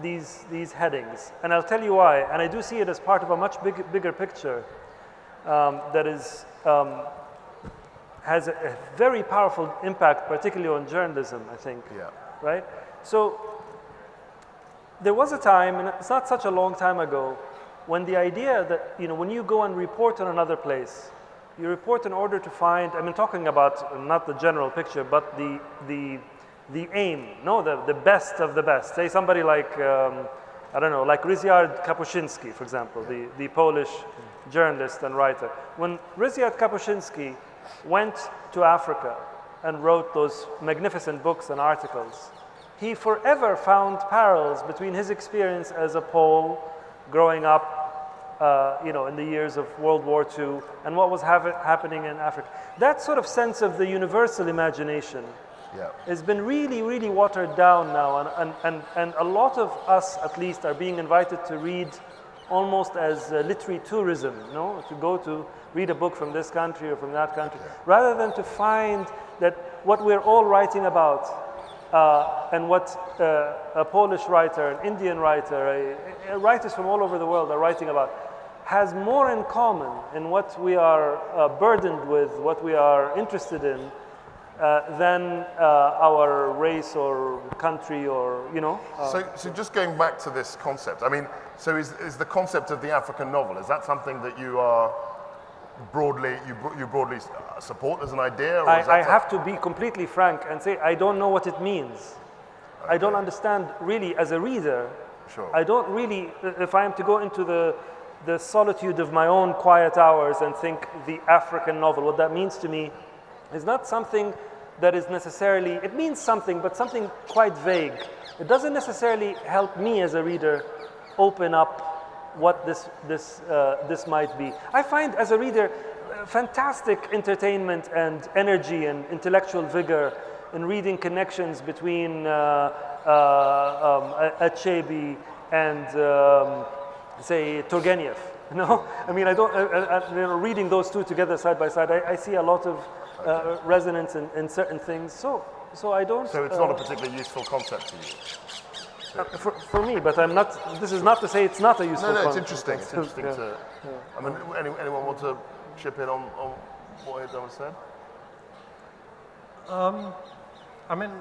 I: these headings. And I'll tell you why. And I do see it as part of a much bigger picture that is, has a very powerful impact, particularly on journalism, I think.
E: Yeah.
I: Right? So there was a time, and it's not such a long time ago, when the idea that, when you go and report on another place, you report in order to find, I mean, talking about not the general picture, but the aim, the best of the best. Say somebody like, I don't know, like Ryszard Kapuscinski, for example, the Polish journalist and writer. When Ryszard Kapuscinski went to Africa and wrote those magnificent books and articles, he forever found parallels between his experience as a Pole growing up, in the years of World War II and what was happening in Africa. That sort of sense of the universal imagination has been really, really watered down now, and a lot of us, at least, are being invited to read almost as literary tourism, to go to read a book from this country or from that country, rather than to find that what we're all writing about and what a Polish writer, an Indian writer, writers from all over the world are writing about, has more in common in what we are burdened with, what we are interested in, than our race or country or,
E: So just going back to this concept, I mean, so is the concept of the African novel, is that something that you are broadly support as an idea? Or
I: I have to be completely frank and say I don't know what it means. Okay. I don't understand really as a reader.
E: Sure.
I: I don't really, if I am to go into the solitude of my own quiet hours and think the African novel, what that means to me is not something that is necessarily, it means something, but something quite vague. It doesn't necessarily help me as a reader open up what this might be. I find as a reader fantastic entertainment and energy and intellectual vigor in reading connections between Achebe and say Turgenev. I mean, I don't. Reading those two together side by side, I see a lot of resonance in certain things. So I don't.
E: So it's not a particularly useful concept to you.
I: For me, but I'm not. This is not to say it's not a useful.
E: No, it's
I: concept.
E: interesting. It's interesting to. I mean, anyone want to chip in on what Edward said?
F: I mean,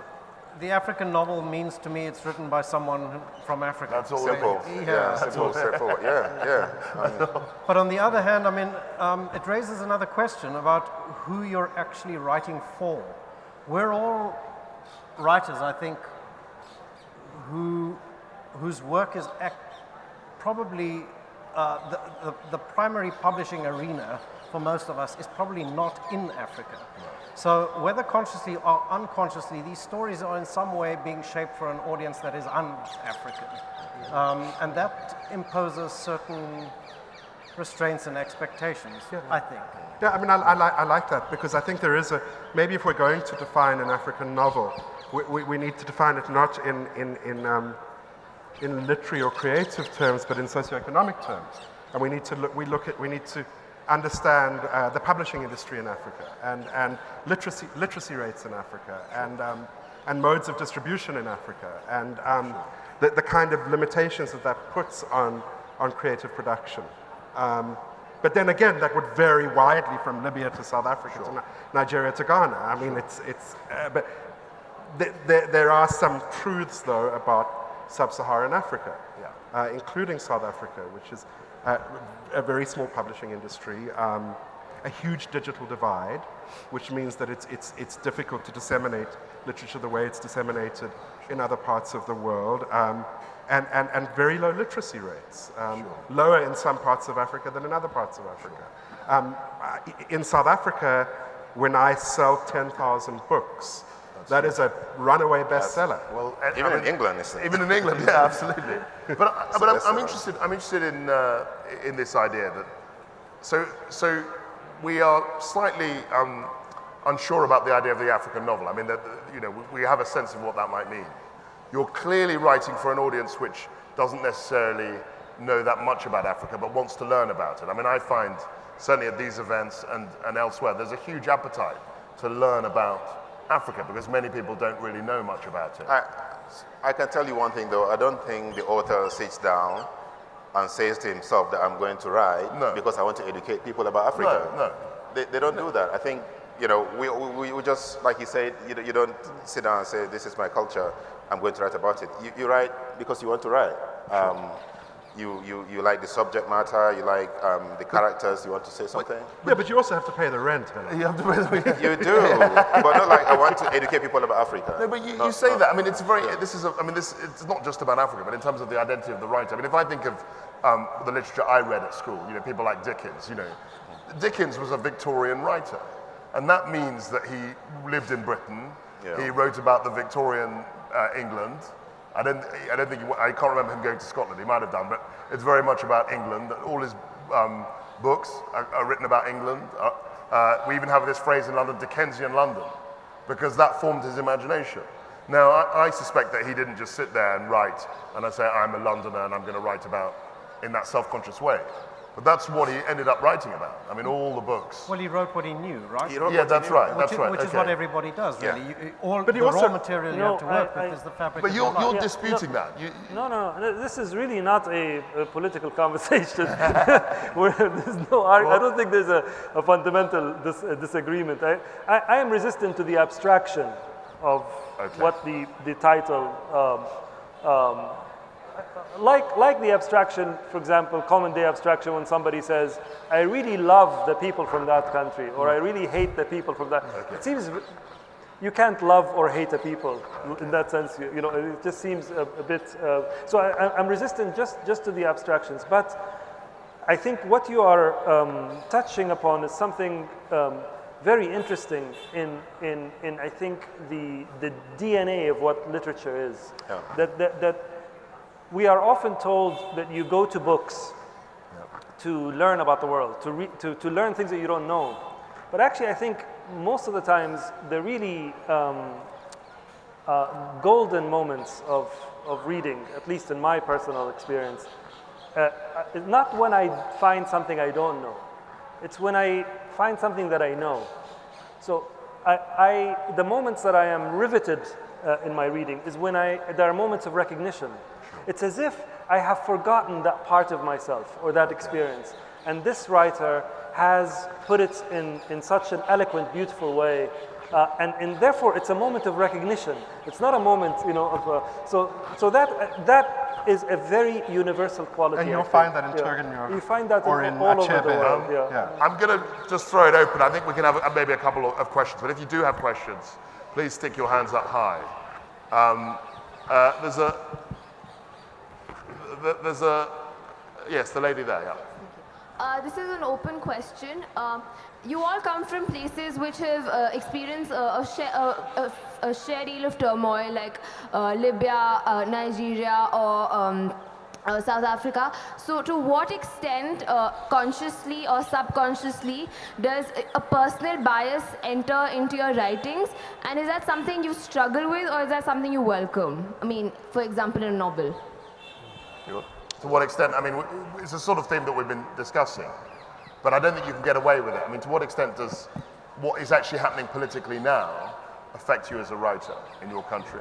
F: the African novel means to me it's written by someone from Africa.
E: That's all.
G: Simple. Simple, straightforward.
F: But on the other hand, I mean, it raises another question about who you're actually writing for. We're all writers, I think, whose work is probably the primary publishing arena for most of us is probably not in Africa. So whether consciously or unconsciously, these stories are in some way being shaped for an audience that is un-African. And that imposes certain restraints and expectations, I think.
H: Yeah, I mean, I like that, because I think there is maybe if we're going to define an African novel, we need to define it not in literary or creative terms, but in socioeconomic terms. And we need to understand the publishing industry in Africa and literacy rates in Africa and modes of distribution in Africa and the kind of limitations that puts on creative production. But then again, that would vary widely from Libya to South Africa to Nigeria to Ghana. I mean, but there are some truths though about sub-Saharan Africa, including South Africa, which is a very small publishing industry, a huge digital divide, which means that it's difficult to disseminate literature the way it's disseminated in other parts of the world, and very low literacy rates, lower in some parts of Africa than in other parts of Africa. In South Africa, when I sell 10,000 books. That is a runaway bestseller.
E: Well,
G: Even in England, it's
E: even in England, yeah, absolutely. But I'm interested in this idea that so we are slightly unsure about the idea of the African novel. I mean, we have a sense of what that might mean. You're clearly writing for an audience which doesn't necessarily know that much about Africa, but wants to learn about it. I mean, I find certainly at these events and elsewhere, there's a huge appetite to learn about Africa because many people don't really know much about it.
G: I can tell you one thing though, I don't think the author sits down and says to himself that I'm going to write because I want to educate people about Africa.
E: No.
G: They don't do that. I think, we just, like he said, you don't sit down and say, this is my culture, I'm going to write about it. You write because you want to write.
E: Sure.
G: You like the subject matter, you like the characters, you want to say something.
H: Yeah, but you also have to pay the rent.
E: You have to pay the rent.
G: You do, but not like I want to educate people about Africa.
E: No, but you say that. I mean, it's very. It's not just about Africa, but in terms of the identity of the writer. I mean, if I think of the literature I read at school, people like Dickens. Dickens was a Victorian writer, and that means that he lived in Britain. Yeah. He wrote about the Victorian England. I can't remember him going to Scotland. He might have done, but it's very much about England. All his books are written about England. We even have this phrase in London, Dickensian London, because that formed his imagination. Now, I suspect that he didn't just sit there and write, and I say, I'm a Londoner and I'm going to write about in that self-conscious way. But that's what he ended up writing about. I mean, all the books.
F: Well, he wrote what he knew, right?
E: That's right.
F: Which is what everybody does, really.
E: Yeah.
F: But the raw material you have to work with is the fabric.
E: But you're disputing that.
I: No. This is really not a political conversation. I don't think there's a fundamental disagreement. I am resistant to the abstraction of what the title. Like the abstraction, for example, common day abstraction when somebody says, I really love the people from that country, or I really hate the people from that. Okay. It seems you can't love or hate a people in that sense. It just seems a bit. So I'm resistant just to the abstractions. But I think what you are touching upon is something very interesting in I think the DNA of what literature is. Yeah. That we are often told that you go to books to learn about the world, to learn things that you don't know. But actually, I think most of the times, the really golden moments of reading, at least in my personal experience, is not when I find something I don't know. It's when I find something that I know. So the moments that I am riveted in my reading is when there are moments of recognition. It's as if I have forgotten that part of myself or that experience. And this writer has put it in such an eloquent, beautiful way. And therefore, it's a moment of recognition. It's not a moment, so that is a very universal quality.
H: And you'll find that in Turgenev.
I: You find that
H: or in
I: all over the world.
E: I'm going to just throw it open. I think we can have maybe a couple of questions. But if you do have questions, please stick your hands up high. Yes, the lady there, yeah.
J: This is an open question. You all come from places which have experienced a share deal of turmoil, like Libya, Nigeria, or South Africa. So to what extent, consciously or subconsciously, does a personal bias enter into your writings? And is that something you struggle with, or is that something you welcome? I mean, for example, in a novel.
E: To what extent? I mean, it's a sort of theme that we've been discussing, but I don't think you can get away with it. I mean, to what extent does what is actually happening politically now affect you as a writer in your country?